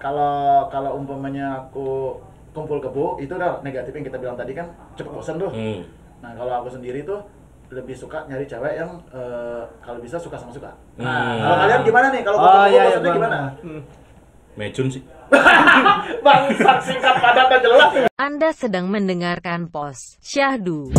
kalau umpamanya aku kumpul kebo itu udah negatif yang kita bilang tadi kan cepet bosan tuh. Nah kalau aku sendiri tuh lebih suka nyari cewek yang kalau bisa suka sama suka. Nah kalau kalian gimana nih? Kalau kumpul kebo maksudnya gimana? Mecun sih. Bangsat, singkat padat dan jelas. Anda sedang mendengarkan Pos Syahdu.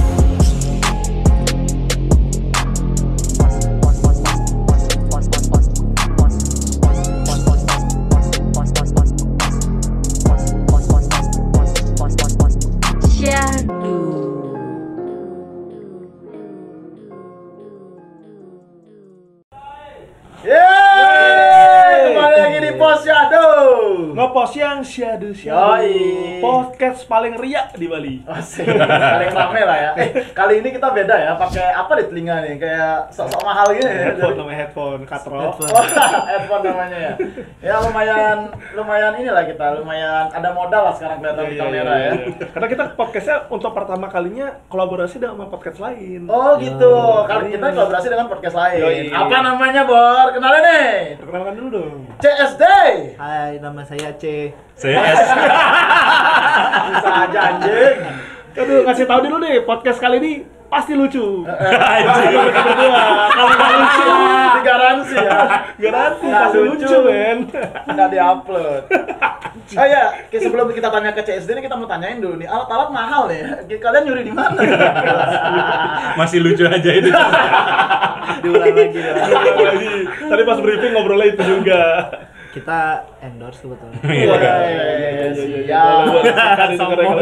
Ngepos yang syahdu. Podcast paling riak di Bali. Asik, paling rame lah ya. Kali ini kita beda ya, pakai apa di telinga nih? Kayak sok-sok mahal gini ya. Namanya headphone, katro. Headphone namanya ya. Ya lumayan inilah kita, lumayan ada modal lah sekarang kelihatan di kamera ya. Karena kita podcastnya untuk pertama kalinya kolaborasi dengan podcast lain. Oh gitu, kali kita kolaborasi dengan podcast lain. Apa namanya, Bor? Kenalin nih. Perkenalkan dulu dong. CSD. Hai, nama saya C. Saya S. Bisa aja anjing. Aduh, kasih tahu dulu nih, podcast kali ini pasti lucu. Anjing. Kalau nggak lucu, Garansi ya. garansi Nggak pasti lucu, men. Nggak diupload. Oh ya, sebelum kita tanya ke CSD ini kita mau tanyain dulu nih, alat-alat mahal nih. Kalian nyuri di mana? Masih lucu aja itu. Diulang lagi. Tadi pas briefing ngobrolnya itu juga. Kita endorse kebetulan. Sombong.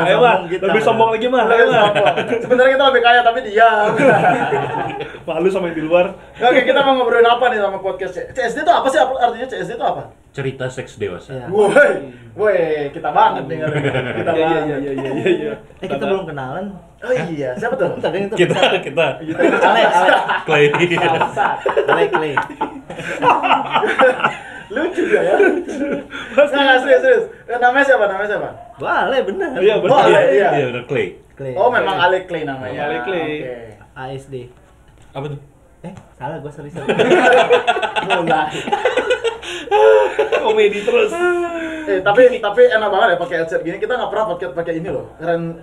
Ayo mah, lebih sombong lagi mah. Ayo mah. Sebenarnya kita lebih kaya tapi diam. Malu sama yang di luar. Oke, kita mau ngobrolin apa nih sama podcast CSD itu apa sih? Artinya CSD itu apa? Cerita seks dewasa. Iya. Woi, kita banget nih. Kita banget. Iya. Kita belum kenalan. Oh iya, siapa tuh? Tadi itu Kita Ale. Clay. Clay. Lucu ya. Nggak, serius. Namanya siapa? Wah, Ale bener. Iya, benar. Oh, Ale, iya. Iya, udah Clay. Clay. Oh, memang Ale Clay namanya. Ale Clay. Oke. ASD. Apa tuh? Salah gua sorry. Mulai. Komedi terus. Tapi enak banget ya pakai headset gini. Kita nggak pernah pakai ini loh.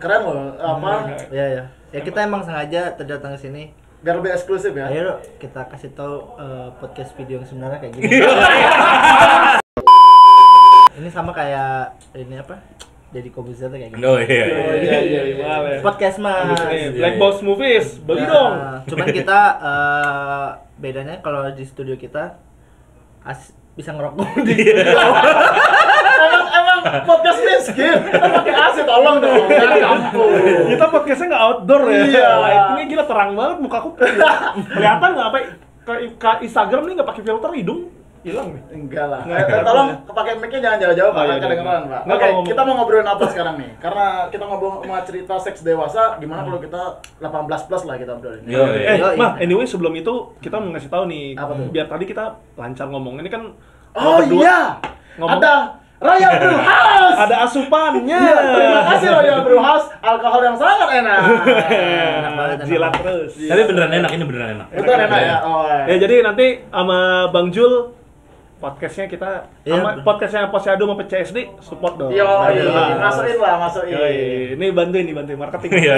Keren loh. Apa? Iya. Ya kita emang sengaja terdatang ke sini. Biar lebih eksklusif ya. Ayo dong, kita kasih tahu podcast video yang sebenarnya kayak gini. Ini sama kayak ini apa? Jadi Kobuzer kayak gini. Oh iya. Iya. Podcast mas. Black Box Movies, beli dong. Cuman kita bedanya kalau di studio kita bisa ngerokok di Emang podcast miskin. Kita pakai AC tolong dong. Jangan kampung. Kita podcastnya nggak outdoor ya. Iya. Ini gila terang banget mukaku. Kelihatan nggak apa? Ke Instagram nih nggak pakai filter hidung hilang nih. Enggak lah. Tolong pakai mic-nya jangan jauh-jauh Pak. iya, Kedengeran, Pak. Nggak, Oke, kalau kita mau ngobrolin apa sekarang nih? Karena kita mau cerita seks dewasa, gimana kalau kita 18 plus lah kita obrolin. Iya. Mah, anyway sebelum itu kita mau ngasih tahu nih. Apa tuh? Biar tadi kita lancar ngomong. Ini kan Oh berdua iya. ngomong. Ada Royal Brew House. Ada asupannya. Iya, terima kasih Royal Brew House, alkohol yang sangat enak. Jilat terus. Tapi beneran enak, ini beneran enak. Itu enak ya. Oh. Ya jadi nanti sama Bang Jul podcastnya kita sama podcastnya Pos Syahdu sama PCSD support dong. Yo, masukin. Ini bantuin marketing. Iya.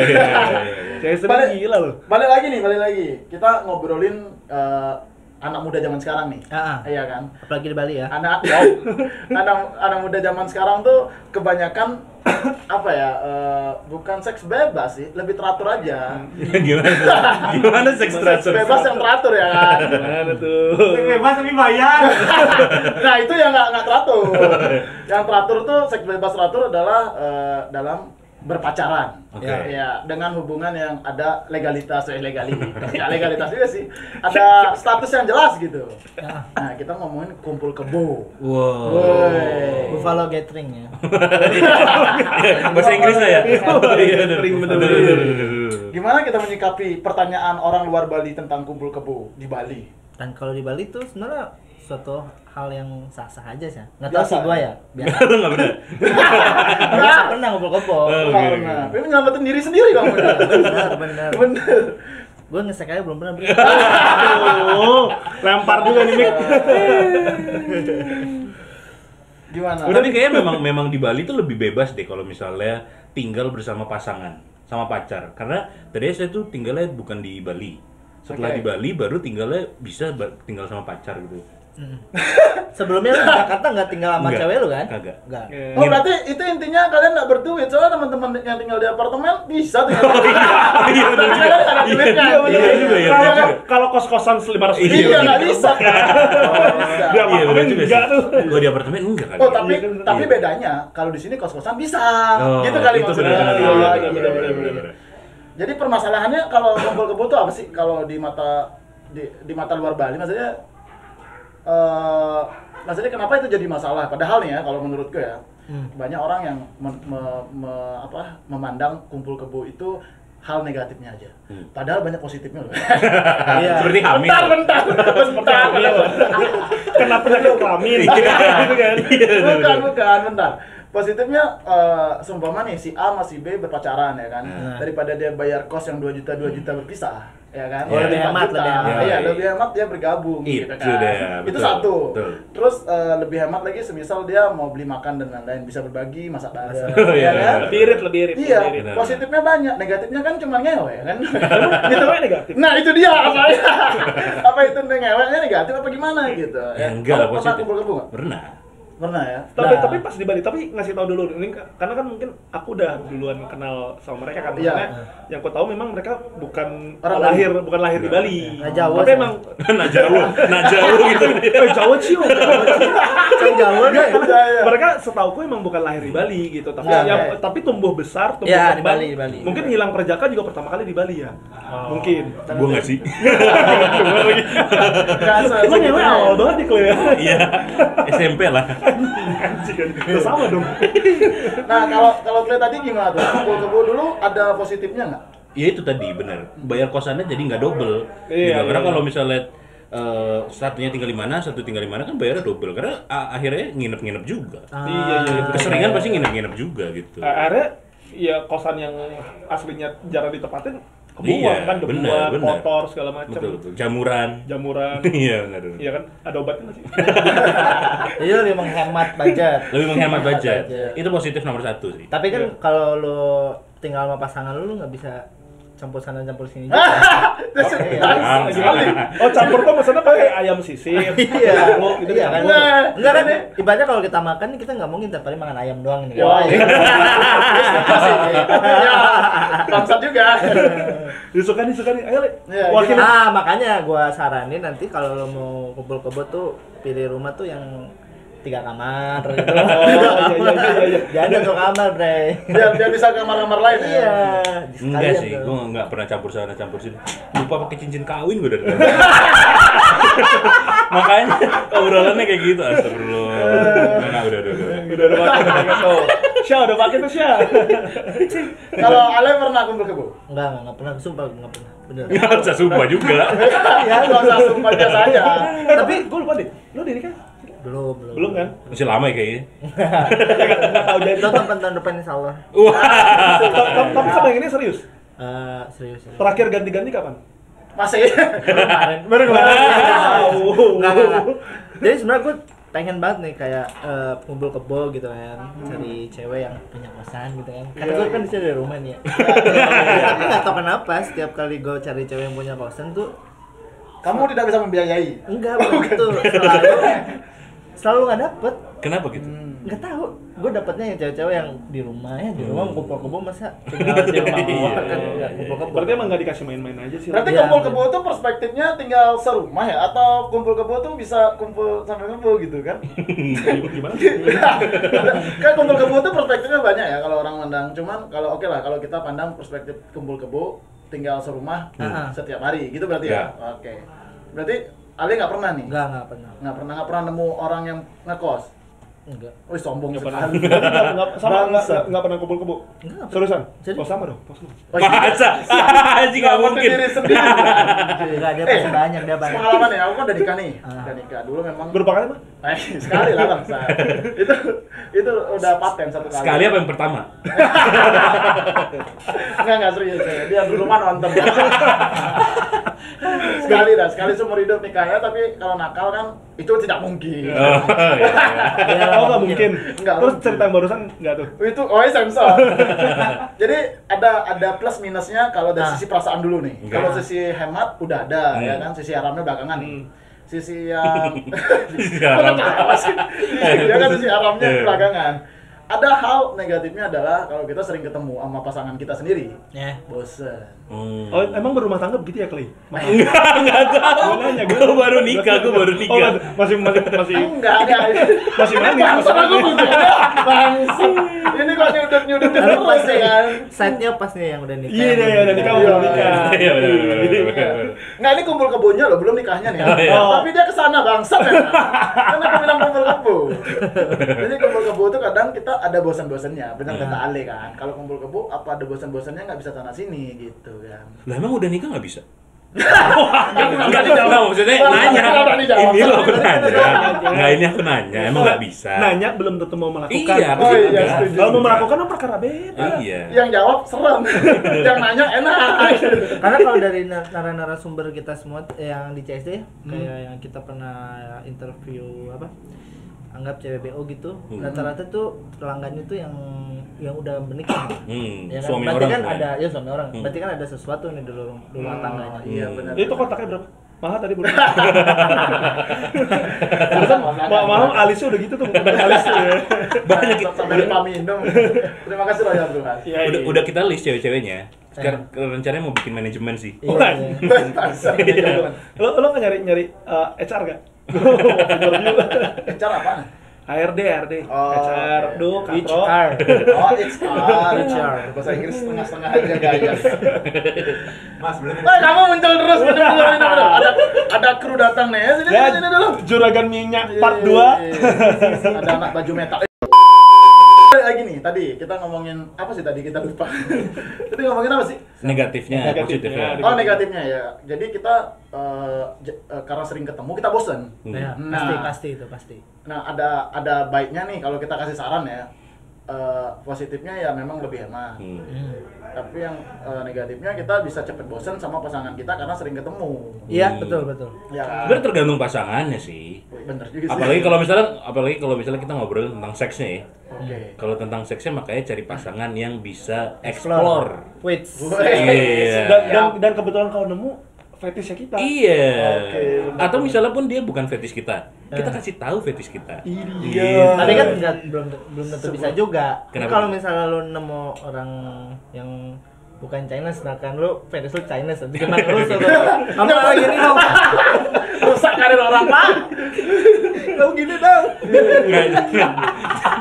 CSD gila loh. Balik lagi. Kita ngobrolin anak muda zaman sekarang nih. Iya kan? apalagi di Bali ya. Anak muda zaman sekarang tuh kebanyakan apa ya? Bukan seks bebas sih, lebih teratur aja. Gimana seks teratur? Bebas yang teratur ya kan? Mana tuh? Bebas tapi bayar. Nah itu yang nggak teratur. Yang teratur tuh seks bebas teratur adalah dalam berpacaran. Oke. Ya, dengan hubungan yang ada legalitas legalitas juga sih. Ada status yang jelas gitu. Nah, kita ngomongin kumpul kebo. Wow. Woi. Buffalo Gathering ya. Bahasa Inggrisnya ya? Iya, bener. Gimana kita menyikapi pertanyaan orang luar Bali tentang kumpul kebo di Bali? Dan kalau di Bali tuh sebenarnya suatu hal yang sah-sah aja sih. Nggak tahu Biasa. sih gua ya. Biasa. Nggak bener. Nggak pernah ngobrol-ngobrol. Karena ini nyelamatin diri sendiri kamu. Bener. Bener. Gue ngesek aja belum pernah. Aduh, lempar juga nih Mik. Gimana? Tapi kayaknya memang di Bali tuh lebih bebas deh kalau misalnya tinggal bersama pasangan, sama pacar. Karena tadi saya tuh tinggalnya bukan di Bali. Setelah di Bali baru tinggalnya bisa tinggal sama pacar gitu. Sebelumnya lu di Jakarta nggak tinggal sama Enggak. cewek lu kan? Kagak. Enggak. Oh berarti itu intinya kalian nggak berduit, soalnya teman-teman yang tinggal di apartemen bisa tinggal. Iya benar juga. Kalian nggak ada duitnya. Iya juga ya. Kalau kos-kosan 500 Iya, Iya bener. nggak bisa. Oh, bisa. Di Iya apartemen benar juga sih. enggak tuh. Gua di apartemen enggak kan. Oh tapi Iya. bedanya kalau di sini kos-kosan bisa. Oh, Gitu kali itu maksudnya. benar-benar. Iya, Iya, iya, benar-benar. iya. Jadi permasalahannya kalau kumpul kebo itu apa sih kalau di mata luar Bali maksudnya maksudnya kenapa itu jadi masalah? Padahal nih ya kalau menurutku ya banyak orang yang memandang kumpul kebo itu hal negatifnya aja. Padahal banyak positifnya loh. Iya. Seperti hamil. Bentar. Kena penyakit kelamin. Gitu kan. Bukan, bentar. Positifnya seumpama nih si A sama si B berpacaran ya kan. Daripada dia bayar kos yang 2 juta berpisah, ya kan. Oh, lebih 4 hemat, juta. lebih hemat. Iya, lebih hemat dia bergabung Itu gitu kan. dia, Itu betul, satu. betul. Terus lebih hemat lagi semisal dia mau beli makan dan lain-lain bisa berbagi, masak bareng, Oh, ya iya. kan. Lebih irit. Iya, Benar. positifnya banyak, negatifnya kan cuma ngewe kan. Gitu kan negatif. Nah itu dia apa ya? Apa itu ngeweknya negatif apa gimana gitu? Ya enggak lah Kamu pernah positif. kumpul-kumpul nggak? Pernah. Pernah ya? Tapi pas di Bali, tapi ngasih tahu dulu ini karena kan mungkin aku udah duluan kenal sama mereka kan. Iya. Maksudnya yang aku tahu memang mereka bukan Orang lahir di Bali. Nah, Jawa Tapi sih. emang Nah jauh gitu. Jawa cium. Kan Jawa deh. Mereka setauku emang bukan lahir di Bali gitu, tapi Iya. tapi tumbuh besar, tumbuh Iya, di kembang. Bali, di Bali. Mungkin hilang perjaka juga pertama kali di Bali ya. Mungkin. Gua enggak sih. Lo nyewe awal banget nih Klo ya. Iya. SMP lah. Itu sama dong. Nah kalau Clay tadi gimana tuh? Kumpul kebo dulu ada positifnya nggak? Ya itu tadi benar. Bayar kosannya jadi nggak double. Iya, Karena iya. kalau misalnya satunya tinggal di mana, satu tinggal di mana kan bayarnya double. Karena akhirnya nginep-nginep juga. Iya. Keseringan pasti nginep-nginep juga gitu. Akhirnya ya kosan yang aslinya jarang ditempatin kebuang Iya, kan, benar, debuan, benar. kotor segala macam. Betul. Jamuran. Jamuran. Iya benar. Iya kan? Ada obatnya nggak sih? Jadi lebih menghemat budget. Lebih menghemat budget. Budget. Itu positif nomor 1 sih. Tapi kan Iya. kalau lu tinggal sama pasangan lu nggak bisa campur sana campur sini juga. Ah, Oh, campur tuh maksudnya pakai ayam sisir. Iya, Telur gitu iya kan. Nah, Enggak kan? Ibaratnya kalau kita makan kita nggak mungkin tiap hari makan ayam doang nih. Wah, iya. Ya, bangsat juga. Disuka nih. Ayo, Le. Iya, Wakil. Makanya gua saranin nanti kalau lo mau kumpul kebo tuh pilih rumah tuh yang 3 kamar gitu. Iya. Jangan 1 kamar, Bre. Biar bisa ke kamar-kamar lain ya. Iya. Enggak sih, tuh. gua enggak pernah campur sana campur sini. Lupa pakai cincin kawin gua dari dulu. Makanya obrolannya kayak gitu, astagfirullah. Enggak, udah. Udah pakai tuh. Syah udah pakai tuh Syah. Kalau Ale pernah kumpul kebo? Enggak pernah, sumpah enggak pernah. Bener. Enggak usah sumpah juga. Ya, nggak usah sumpah biasa aja. Tapi gue lupa deh. Lo dari kan? Belum kan? Masih lama ya kayaknya. Enggak tahu jadi. Itu tahun depan insyaallah. Wah. Tapi sama yang ini serius. Serius. Terakhir ganti-ganti kapan? Masih. Baru kemarin. Wow. Enggak. Jadi sebenarnya gue pengen banget nih kayak kumpul kebo gitu kan, cari cewek yang punya kosan gitu kan. Karena gue kan di sini dari rumah nih ya. Tapi nggak tahu kenapa setiap kali gue cari cewek yang punya kosan tuh Kamu tidak bisa membiayai. enggak begitu. Selalu nggak dapet. Kenapa gitu? Nggak tahu. Gue dapetnya yang cewek-cewek yang di rumah ya, di rumah kumpul kebo masa tinggal di rumah gua kan nggak kumpul kebo. Berarti emang nggak dikasih main-main aja sih. Berarti Iya, kumpul kebo itu perspektifnya tinggal serumah ya? Atau kumpul kebo tuh bisa kumpul sampai kumpul gitu kan? Gimana? Kan kumpul kebo tuh perspektifnya banyak ya kalau orang mandang. Cuman kalau oke lah kalau kita pandang perspektif kumpul kebo tinggal serumah setiap hari gitu berarti ya? Oke. Berarti Ale nggak pernah nih? Nggak pernah. Nggak pernah nemu orang yang ngekos? Enggak. Wih sombong Nggak pernah. sekali. Nggak pernah kumpul kebo. Enggak. Seriusan? Jadi- Oh sama dong. Pas lu. Oh, iya. Masa? Anjing enggak mungkin. Diri sendiri. Enggak, dia pasti banyak, dia banyak. Pengalaman ya, aku kan udah nikah nih. Udah nikah. Dulu memang Berapa kali mah? Sekali lah bangsa. Itu udah paten satu kali. Sekali apa yang pertama? Enggak serius ya. Dia dulu mah nonton. Sekali seumur hidup nikahnya, tapi kalau nakal kan itu tidak mungkin. Oh, iya. Oh, nggak mungkin. Nggak Terus mungkin. cerita yang barusan nggak tuh? Itu sensor. Jadi ada plus minusnya kalau dari sisi perasaan dulu nih. Enggak. Kalau sisi hemat udah ada ya kan, sisi haramnya belakangan nih. Sisi yang Sisi haram. Apa sih? Ya kan sisi haramnya belakangan. Ada hal negatifnya adalah kalau kita sering ketemu sama pasangan kita sendiri, Ya. bosen. Oh, emang berumah tangga begitu ya, Clay? Enggak tahu. Gua nanya, Gue baru nikah. Oh, masih Enggak ada. Masih manis, Bangsa masih aku manis. bangsa. Ini kok nyudut Lalu terus pas ya kan? side-nya pas nih yang udah nikah. Iya, yang udah nikah belum nikah. Iya, benar. Nggak, ini kumpul kebunnya loh, belum nikahnya nih. Oh, iya. Tapi dia kesana bangsat ya. Kan aku bilang kumpul kebo. Jadi kumpul kebo itu kadang kita ada bosan-bosannya, benar kata Ale kan. Kalau kumpul kebo apa ada bosan-bosannya nggak bisa sana sini gitu kan. Lah emang udah nikah nggak bisa? Enggak dijawab, maksudnya nanya. Kenapa dijawab? Ini loh aku nanya. Enggak, ini aku nanya, emang nggak bisa. Nanya belum tentu mau melakukan. Iya, Oh, iya, enggak. setuju. Kalau mau melakukan kan perkara beda. Iya. Yang jawab serem, yang nanya enak. Karena kalau dari narasumber kita semua yang di CSD kayak yang kita pernah interview anggap CBBO gitu, rata-rata tuh pelanggannya tuh yang udah menikah. Ya kan? Suami Berarti orang kan tuh ya? ada suami orang. Berarti kan ada sesuatu nih di rumah tangganya. Iya benar. Itu kotaknya berapa? Mahal tadi belum. Mahal alisnya udah gitu tuh, udah alis tuh ya. Banyak sampai lupa minum. Terima kasih Roy Abdul Mas. Iya, iya. Udah kita list cewek-ceweknya. Sekarang rencananya mau bikin manajemen sih. Iya, iya. Bangsat. Lo nggak nyari HR gak? Cara apa? HRD, Oh, HR, oke. katro. HR. Oh, HR. Bahasa Inggris setengah-setengah aja gaya. Mas, belum. Kamu muncul terus, bener. Ada kru datang nih. Sini dulu. Juragan minyak part 2. Ada anak baju metal. Lagi nih, tadi kita ngomongin apa sih tadi kita lupa. Tadi ngomongin apa sih? Negatifnya, positifnya. Oh, negatifnya ya. Jadi kita karena sering ketemu kita bosen. Ya, Nah. pasti itu pasti. Nah, ada baiknya nih kalau kita kasih saran ya. Positifnya ya memang lebih hemat. Tapi yang negatifnya kita bisa cepet bosen sama pasangan kita karena sering ketemu. Iya, betul. Ya, Sebenarnya tergantung pasangannya sih. bener juga sih. Apalagi kalau misalnya kita ngobrol tentang seksnya ya. Oke. Kalau tentang seksnya makanya cari pasangan yang bisa explore. Wait. Iya. Dan kebetulan kalau nemu fetishnya kita. Iya. Oke, benar. Atau misalnya pun dia bukan fetish kita, kita kasih tahu fetish kita. Iya. Tapi kan belum tentu bisa juga. Kenapa? Kalau misalnya lu nemu orang yang bukan Chinese, sedangkan lu fetish lu Chinese, nanti kena lu kamu lagi ini dong. Rusak karir orang, Pak. Kamu gini dong.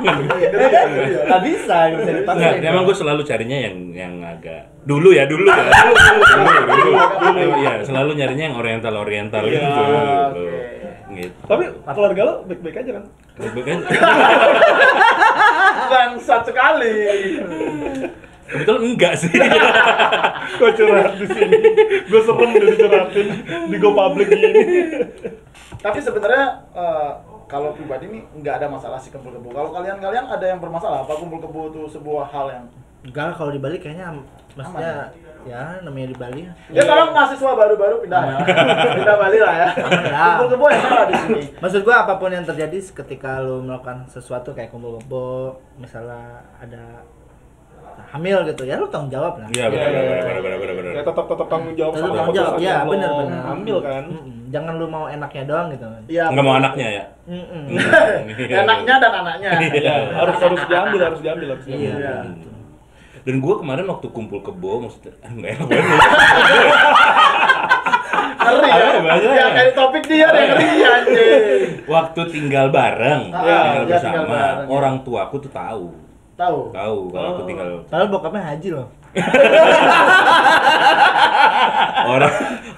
Nggak bisa dipaksa. Enggak, emang gue selalu carinya yang agak dulu ya. Dulu. Iya, selalu nyarinya yang oriental gitu. oke. Gitu. Tapi keluarga lo baik-baik aja kan? Kan Bangsat sekali. kebetulan enggak sih. Gue curhat di sini. Gue serem udah dicurhatin di Go Public gini. Tapi sebenarnya kalau pribadi nih nggak ada masalah sih kumpul kebo. Kalau kalian ada yang bermasalah apa kumpul kebo itu sebuah hal yang Enggak, kalau di Bali kayaknya maksudnya ya namanya di Bali. ya kalau mahasiswa baru-baru pindah ya. Pindah Bali lah ya. Kumpul kebo yang salah di sini. Maksud gua apapun yang terjadi ketika lu melakukan sesuatu kayak kumpul kebo, misalnya ada hamil gitu ya, lu tanggung jawab lah. Iya, benar. Ya tetap tanggung jawab Tetap sama tanggung jawab, keputusan ya, yang lo benar. ambil kan. Jangan lu mau enaknya doang gitu. Iya. Enggak mau anaknya ya. Enaknya dan anaknya. Iya, harus diambil. Iya. Dan gue kemarin waktu kumpul kebo, maksudnya enggak enak banget. Ngeri ya. Ya kayak topik dia yang ngeri anjing. Waktu tinggal bareng, tinggal iya, bersama, tinggal bareng, ya. orang tuaku tuh tahu Tahu. kalau aku tinggal Padahal bokapnya haji loh.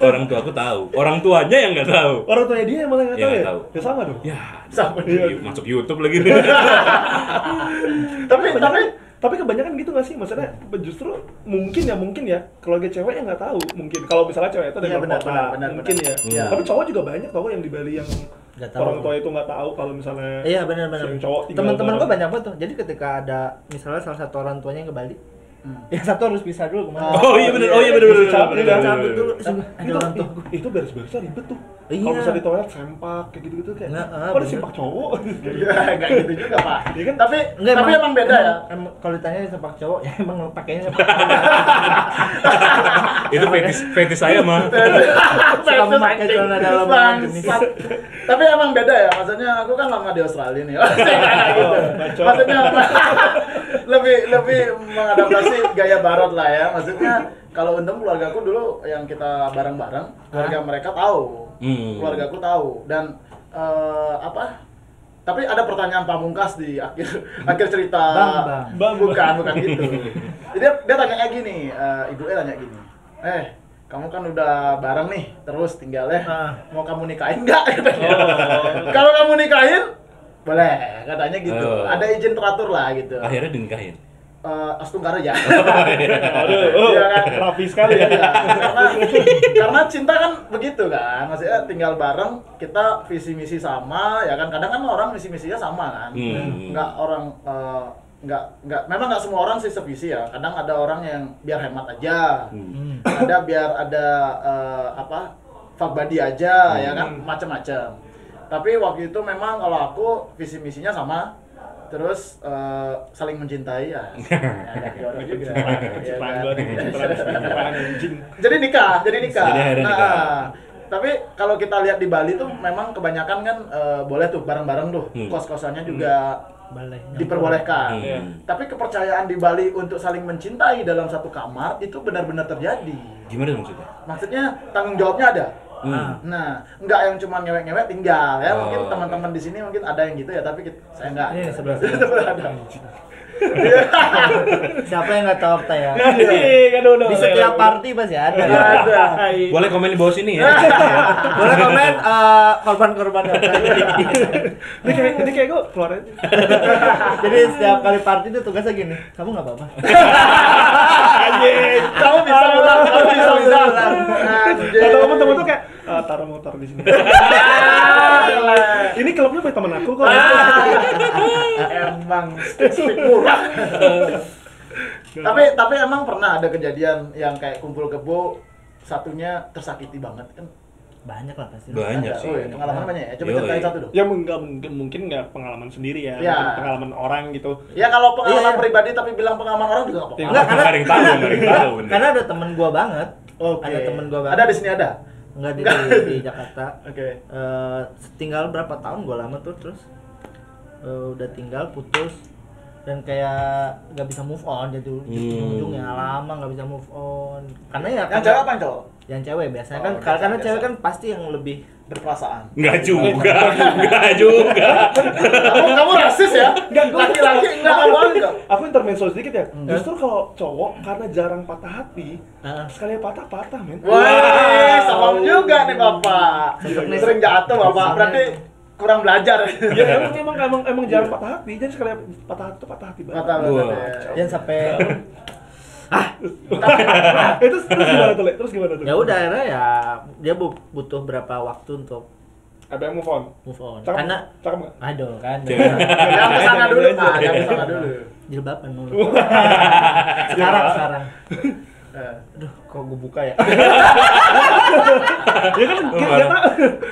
orang tuaku tahu, orang tuanya yang nggak tahu. Orang tuanya dia yang malah nggak Iya, tahu ya? nggak tahu. Ya sama dong. Ya, Sama. masuk YouTube lagi. Tapi kebanyakan gitu nggak sih? Maksudnya justru mungkin ya keluarga cewek yang nggak tahu mungkin kalau misalnya cewek itu dari Iya, luar benar, kota, benar, mungkin benar. ya. Iya. Tapi cowok juga banyak tau yang di Bali yang Nggak tahu. orang tua itu nggak tahu kalau misalnya Iya benar-benar. si cowok tinggal Teman-teman bareng. gue banyak banget tuh. Jadi ketika ada misalnya salah satu orang tuanya yang ke Bali, yang satu harus pisah dulu kemana? Oh iya benar. Oh iya benar. Cabut, cabut dulu. Ada orang tua. Itu beres-beresnya ribet tuh. Iya. Kalau misalnya di toilet sempak kayak gitu-gitu kayak. Nggak, Kok bener. disempak cowok? Iya, enggak gitu juga, Pak. Iya kan? Tapi emang beda ya. Kalau ditanya sepak cowok, ya emang pakainya sepak Itu fetis saya mah. Suka memakai celana dalam dengan jenis. Bangsat. Tapi emang beda ya, maksudnya aku kan lama di Australia nih. Gitu. Maksudnya lebih mengadaptasi gaya barat lah ya. Maksudnya kalau untung keluarga aku dulu yang kita bareng-bareng, keluarga mereka tahu. Keluarga aku tahu dan tapi ada pertanyaan pamungkas di akhir cerita. Bang. Bukan gitu. Jadi dia tanya gini, ibu tanya gini. Kamu kan udah bareng nih, terus tinggalnya mau kamu nikahin nggak? Katanya. Kalau kamu nikahin, boleh, katanya gitu. Ada izin teratur lah gitu. Akhirnya dinikahin. Astungkara ya. Aduh, Iya kan? rapi sekali ya. Iya, karena cinta kan begitu kan, maksudnya tinggal bareng, kita visi misi sama, ya kan. Kadang kan orang visi misinya sama kan, nggak orang nggak memang nggak semua orang sih sevisi ya. Kadang ada orang yang biar hemat aja, ada biar ada fuck buddy aja, ya kan, macam-macam. Tapi waktu itu memang kalau aku visi misinya sama. Terus saling mencintai ya. Jadi nikah. Jadi akhirnya nikah. Tapi kalau kita lihat di Bali tuh memang kebanyakan kan boleh tuh bareng-bareng tuh. Kos-kosannya juga diperbolehkan. Tapi kepercayaan di Bali untuk saling mencintai dalam satu kamar itu benar-benar terjadi. Gimana maksudnya? Maksudnya tanggung jawabnya ada. Nah, enggak yang cuma ngewek-ngewek tinggal ya. Mungkin teman-teman di sini mungkin ada yang gitu ya, tapi saya enggak. Ini sebelah ada. Siapa yang nggak tahu apa ya? Di Di setiap party pasti ada. Ada. Boleh komen di bawah sini ya. Boleh komen korban-korban apa? Ini kayak gue keluar aja. Jadi setiap kali party itu tugasnya gini, kamu nggak apa-apa. Anjing. Kamu bisa ulang. Anjing. Atau temen-temen tuh kayak taruh motor di sini. Ini klubnya punya temen aku kok. Emang stick murah. Tapi emang pernah ada kejadian yang kayak kumpul kebo, satunya tersakiti banget kan? Banyak lah pasti. Banyak Ada. sih. Oh, ya, pengalaman banyak ya. Coba Yoi. ceritain satu dong. Ya mungkin nggak pengalaman sendiri ya, Ya. mungkin pengalaman orang gitu. Ya kalau pengalaman Iya. pribadi tapi bilang pengalaman orang juga nggak apa-apa. Enggak, karena- Nggak ada yang tahu, nggak ada yang tahu. bener. Karena ada temen gua banget. Oke. Ada temen gua banget. Ada di sini ada. Enggak di Jakarta. Oke. Tinggal berapa tahun gua lama tuh terus udah tinggal putus dan kayak nggak bisa move on jadi ujungnya lama nggak bisa move on karena ya Yang cewek apa yang cowok? yang cewek biasanya Oh, kan biasa, karena biasa. cewek kan pasti yang lebih Berperasaan. Nggak juga. Kamu rasis ya? Laki-laki enggak apa-apa. Aku intermezzo sedikit ya. Justru kalau cowok karena jarang patah hati, sekali patah-patah men. Wah, sama juga nih Bapak. Sering jatuh Bapak, berarti kurang belajar. Ya emang jarang patah hati, jadi sekali patah hati tuh patah hati banget. Patah banget ya. yang sampai Terus gimana tuh, Le? Terus gimana tuh? ya udah akhirnya ya dia butuh berapa waktu untuk Ada yang move on. move on Cakep, karena cakep nggak? aduh kan Yang kesana dulu Pak, yang kesana dulu. jilbaban dulu sekarang aduh kok gue buka ya Ya kan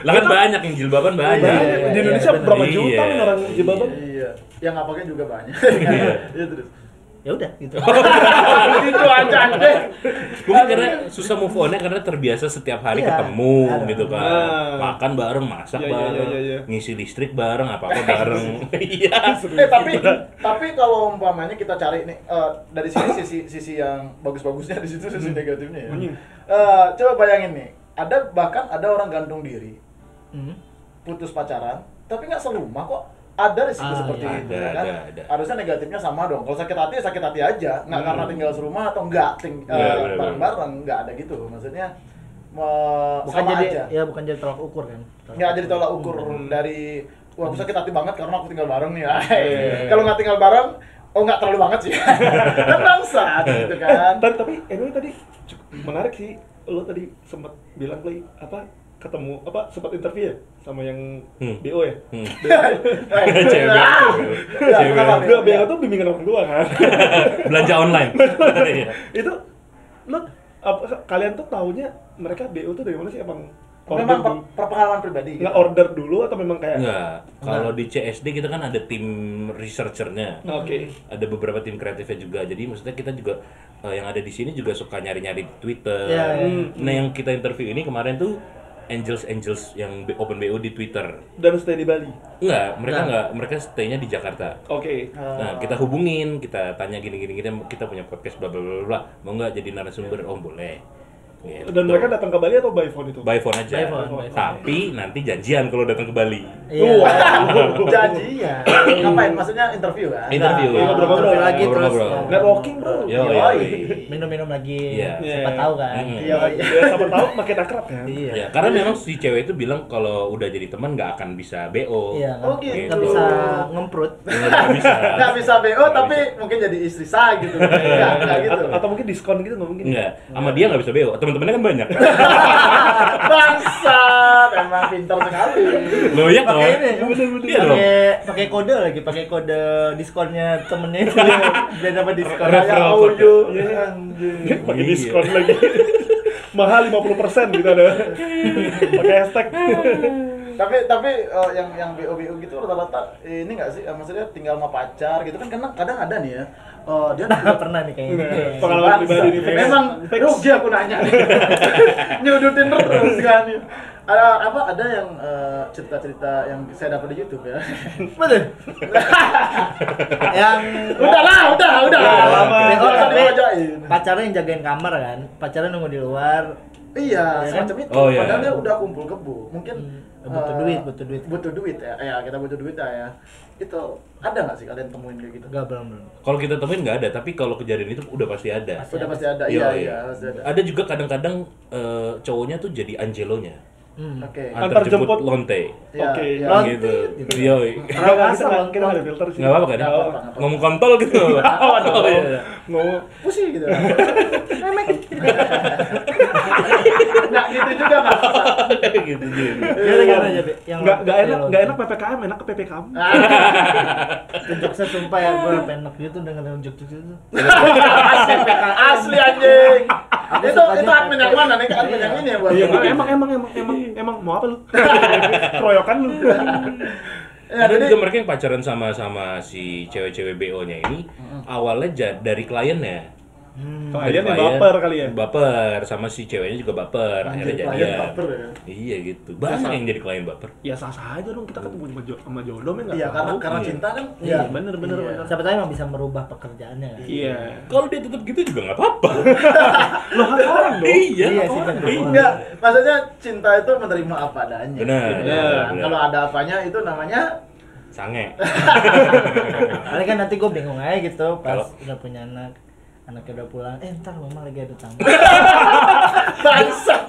Lah kan banyak yang jilbaban banyak. Iya, di Indonesia bener. berapa juta Iya. orang jilbaban? Iya, yang nggak pakai juga banyak. Iya terus. ya udah gitu Itu aja deh. Mungkin karena susah move on-nya karena terbiasa setiap hari Iya. ketemu Ada. gitu kan. Nah. Makan bareng, masak Iya, iya, bareng, iya, iya. ngisi listrik bareng, apa-apa bareng. Iya. Tapi kalau umpamanya kita cari nih dari sini sisi yang bagus-bagusnya di situ, sisi negatifnya ya. Coba bayangin nih, bahkan ada orang gantung diri, putus pacaran, tapi nggak serumah kok. Ada risiko seperti iya, itu ada, kan. ada. Harusnya negatifnya sama dong. Kalau sakit hati aja, nggak karena tinggal serumah atau enggak Bener. bareng-bareng, nggak ada gitu. Maksudnya bukan sama jadi aja. ya bukan jadi tolak ukur kan Nggak jadi tolak ukur dari wah aku sakit hati banget karena aku tinggal bareng nih. Kalau nggak tinggal bareng, oh nggak terlalu banget sih. Kan bangsat gitu kan. Tapi anyway tadi menarik sih. Lo tadi sempat bilang, Play, apa ketemu sempat interview ya sama yang BO ya. Cewek. Cewek. BO tuh bimbingan orang tua kan. Belanja online. Itu kalian tuh taunya mereka BO tuh dari mana sih, emang Memang pengalaman pribadi. Nggak order dulu atau memang kayak? Enggak. Kalau di CSD kita kan ada tim researchernya. Oke. Ada beberapa tim kreatifnya juga. Jadi maksudnya kita juga yang ada di sini juga suka nyari-nyari di Twitter. Nah, yang kita interview ini kemarin tuh Angels yang open BO di Twitter. Dan stay di Bali? Enggak, mereka stay-nya di Jakarta. Oke. Nah, kita hubungin, kita tanya gini, kita punya podcast bla bla bla bla. Mau nggak jadi narasumber? Oh, boleh. Gitu. Dan mereka datang ke Bali atau by phone itu? By phone aja. By phone. Tapi nanti janjian kalau datang ke Bali. Iya. Janjian. Ngapain? Maksudnya interview kan? Interview. Ngobrol-ngobrol lagi terus. Ngobrol-ngobrol. Networking bro. Yoi. Minum-minum lagi. Iya. Siapa tahu kan. Iya. Ya, siapa tahu makin akrab kan. Iya. Ya, karena memang si cewek itu bilang kalau udah jadi teman nggak akan bisa BO. Iya. Oh, gitu. Nggak bisa ngemprut. Nggak bisa. Nggak bisa BO tapi mungkin jadi istri sah gitu. Nggak gitu. Atau mungkin diskon gitu nggak mungkin? Enggak, sama dia nggak bisa BO. Teman-temannya kan banyak. Bangsat, emang pintar sekali. Lo ya kalau Pakai ini, Iya dong. pakai kode lagi, pakai kode diskonnya temennya itu biar dapat diskon. Referral Kayak code. audio. Iya. Anjing. Pakai Iya. diskon lagi. Mahal 50% gitu ada. Pakai hashtag. Tapi yang BO gitu rata-rata ini nggak sih? Maksudnya tinggal sama pacar gitu kan, kadang ada nih ya. Dia Nggak pernah nih kayaknya. Pengalaman pribadi nih. Memang rugi aku nanya nih. Nyudutin terus kan. Ada yang cerita-cerita yang saya dapat di YouTube ya. Betul. Yang udah. Oh, tapi Dibacain. pacarnya yang jagain kamar kan, pacarnya nunggu di luar. Iya, Ya kan? semacam itu. Oh, iya. Padahal dia udah kumpul kebo. Mungkin Butuh duit. Butuh duit ya. Ya, kita butuh duit ya. Itu ada nggak sih kalian temuin kayak gitu? Enggak belum. kalau kita temuin nggak ada, tapi kalau kejadian itu udah pasti ada. Udah pasti ada. Iya, Iya, pasti ada. Ada juga kadang-kadang cowoknya tuh jadi Angelonya. Oke. Antar jemput. lonte. Iya, Oke. iya. Lonte. Gitu. Yoi. Kita nggak ada filter sih. Nggak apa-apa kan? Nggak apa-apa. Ngomong kontol gitu. Oh, iya. Ngomong. Pusing gitu. Nggak gitu juga nggak bisa. Gitu gitu. Gimana aja, Be? Yang Nggak enak PPKM, enak ke PPKM. Jokesnya sumpah ya, gue enak gitu dengerin jokes itu. Asli anjing. Itu sukanya admin yang mana nih? Admin yang ini ya buat. Iya, emang mau apa lu? Keroyokan lu. Ya, Ada jadi juga mereka yang pacaran sama si cewek-cewek BO-nya ini awalnya dari kliennya. Kalian yang baper kali ya? Baper sama si ceweknya juga baper, Anjir, akhirnya klien jadian. baper ya? Iya gitu. Banyak yang jadi klien baper. Ya sah-sah aja dong, kita ketemu sama jodoh men, nggak iya karena tahu. karena Iya. cinta kan. Iya, bener. Siapa tahu emang bisa merubah pekerjaannya kan. Iya. Kalau dia tetap gitu juga nggak apa-apa. Lo hak orang dong. Iya. Iya sih benar. Enggak, maksudnya cinta itu menerima apa adanya. Benar, Ya, benar. kalau ada apanya itu namanya Sange. Kali kan nanti gue bingung aja gitu pas Kalau- udah punya anaknya udah pulang, ntar mama lagi ada tamu. bangsat.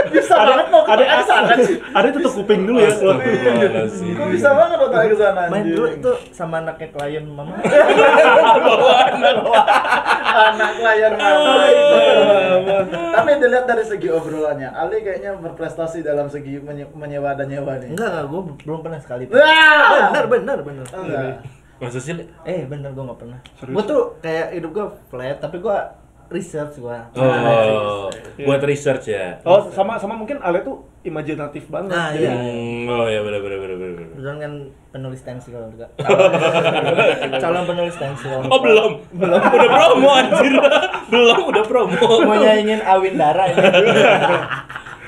Bisa banget mau ke sana sih. Ada tutup kuping dulu ya. Astagfirullahaladzim. Kok bisa banget otak ke sana Main anjing? dulu itu sama anaknya klien mama. Anak klien mama itu. Tapi dilihat dari segi obrolannya, Ali kayaknya berprestasi dalam segi menyewa dan nyewa nih. Enggak, gue belum pernah sekali. Wah! Bener. Enggak. Masa sih? Bener gue nggak pernah. Gue tuh kayak hidup gue flat, tapi gue research gue. Oh, buat research ya. Oh, sama mungkin Ale tuh imajinatif banget. Nah, Jadi, iya. Oh ya benar. Kebetulan kan penulis tensil juga. Calon penulis tensil. Oh belum. Udah promo anjir. Belum udah promo. Mau nyaingin Awindara ini.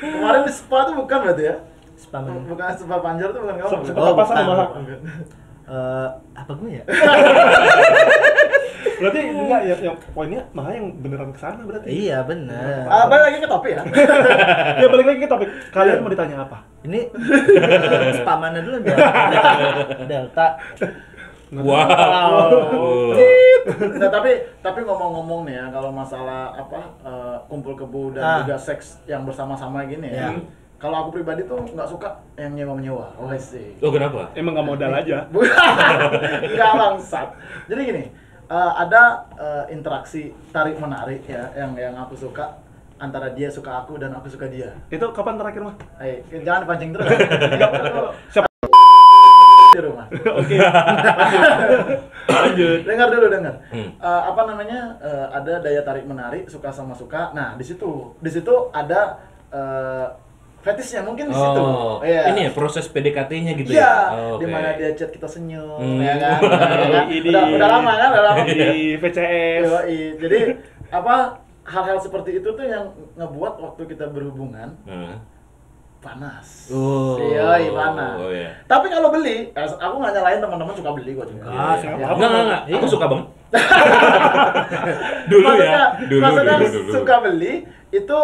Kemarin di spa tuh bukan berarti ya? Spam. Bukan spa Panjar tuh bukan kamu. Spa papasan bukan. malah. Apa gue ya? Berarti enggak yang poinnya malah yang beneran kesana berarti. Iya bener. Balik lagi ke topik ya. Ya balik lagi ke topik. Kalian mau ditanya apa? Ini spamannya dulu Delta. Wow. Nah, tapi ngomong-ngomong nih ya, kalau masalah kumpul kebo dan juga seks yang bersama-sama gini ya. Kalau aku pribadi tuh nggak suka yang nyewa-menyewa. Oh sih. Oh kenapa? Emang nggak modal aja. Nggak bangsat. Jadi gini, ada interaksi tarik menarik ya yang aku suka antara dia suka aku dan aku suka dia. Itu kapan terakhir mah? Jangan pancing terus. Siapa? Di rumah. Oke. Lanjut. Dengar dulu. Apa namanya? Ada daya tarik menarik, suka sama suka. Nah, di situ ada fetishnya mungkin di situ. Ini ya proses PDKT-nya gitu Iya, ya. di mana dia chat kita senyum, Ya kan? Udah lama kan, Di VCS. Yoi. Jadi apa hal-hal seperti itu tuh yang ngebuat waktu kita berhubungan panas. Iya, panas. Iya. Tapi kalau beli, aku nggak nyalain teman-teman suka beli kok juga. Enggak. Aku suka bang. Dulu. Maksudnya suka beli itu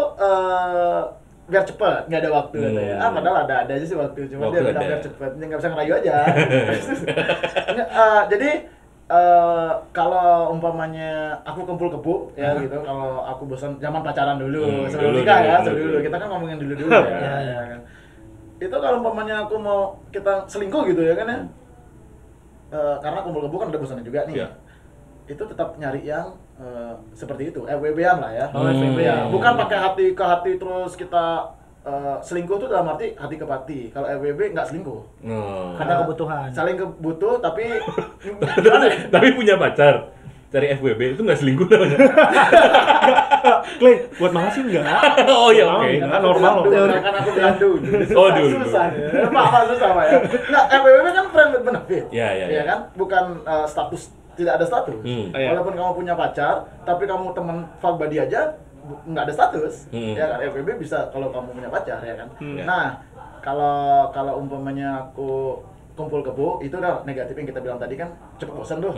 biar cepet, nggak ada waktu katanya. Padahal ada aja sih waktu, cuma dia bilang biar cepet, nggak bisa ngerayu aja. Jadi kalau umpamanya aku kumpul kebo ya gitu, kalau aku bosan zaman pacaran dulu, sebelum nikah ya, dulu kita kan ngomongin dulu ya. Itu kalau umpamanya aku mau kita selingkuh gitu ya kan ya, karena kumpul kebo kan ada bosannya juga nih. Itu tetap nyari yang seperti itu, FWB-an lah ya. FWB ya. Bukan pakai hati ke hati terus kita selingkuh tuh dalam arti hati ke hati. Kalau FWB nggak selingkuh. Karena kebutuhan. Saling kebutuh tapi gimana ya? Tapi punya pacar. Cari FWB itu nggak selingkuh namanya. Clay, buat Maha sih enggak. Oh iya, oke. Enggak normal loh. Kan aku bilang dulu. Dulu. Susah. Apa susah Pak ya? Nggak, FWB kan friend with benefit. Iya. Kan? Bukan status, tidak ada status. Iya. Walaupun kamu punya pacar, tapi kamu teman fuck buddy aja, nggak ada status. Ya kan? FWB bisa kalau kamu punya pacar ya kan. Nah, kalau umpamanya aku kumpul kebo, itu udah negatif yang kita bilang tadi kan cepet bosan tuh.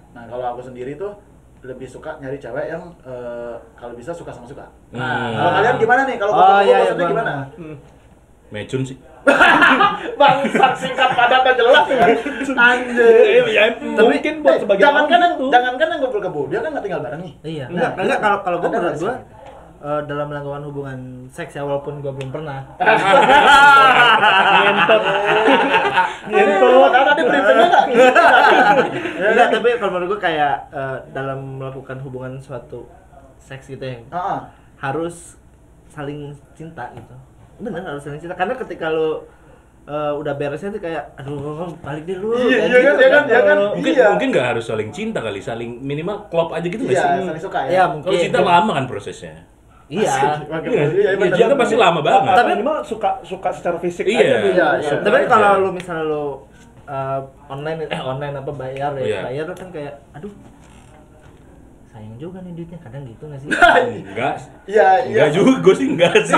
Nah, kalau aku sendiri tuh lebih suka nyari cewek yang kalau bisa suka sama suka. Nah, kalau kalian gimana nih? Kalau kumpul kebo maksudnya gimana? Mecun sih. Bangsat, singkat padat dan jelas ya. Anjir. Ya, mungkin buat sebagian jangankan yang kumpul kebo, dia kan nggak tinggal bareng nih. Iya. Enggak kalau gue menurut gue dalam melakukan hubungan seks ya, walaupun gue belum pernah. Nyentot. Tadi briefingnya nggak? Enggak, tapi kalau menurut gue kayak dalam melakukan hubungan suatu seks gitu ya, harus saling cinta gitu. Bener, harus saling cinta. Karena ketika lu udah beresnya tuh kayak aduh balik deh lu. Iya kan. Mungkin nggak harus saling cinta kali, saling minimal klop aja gitu nggak sih? Iya, saling suka ya. Iya, mungkin. Kalau cinta lama kan prosesnya. Iya. Iya, cinta pasti lama banget. Tapi minimal suka secara fisik Iya. aja. Iya. Tapi kalau lu misalnya lu online apa bayar kan kayak aduh sayang juga nih duitnya, kadang gitu nggak sih? Enggak. Iya. Enggak juga, gue sih enggak sih.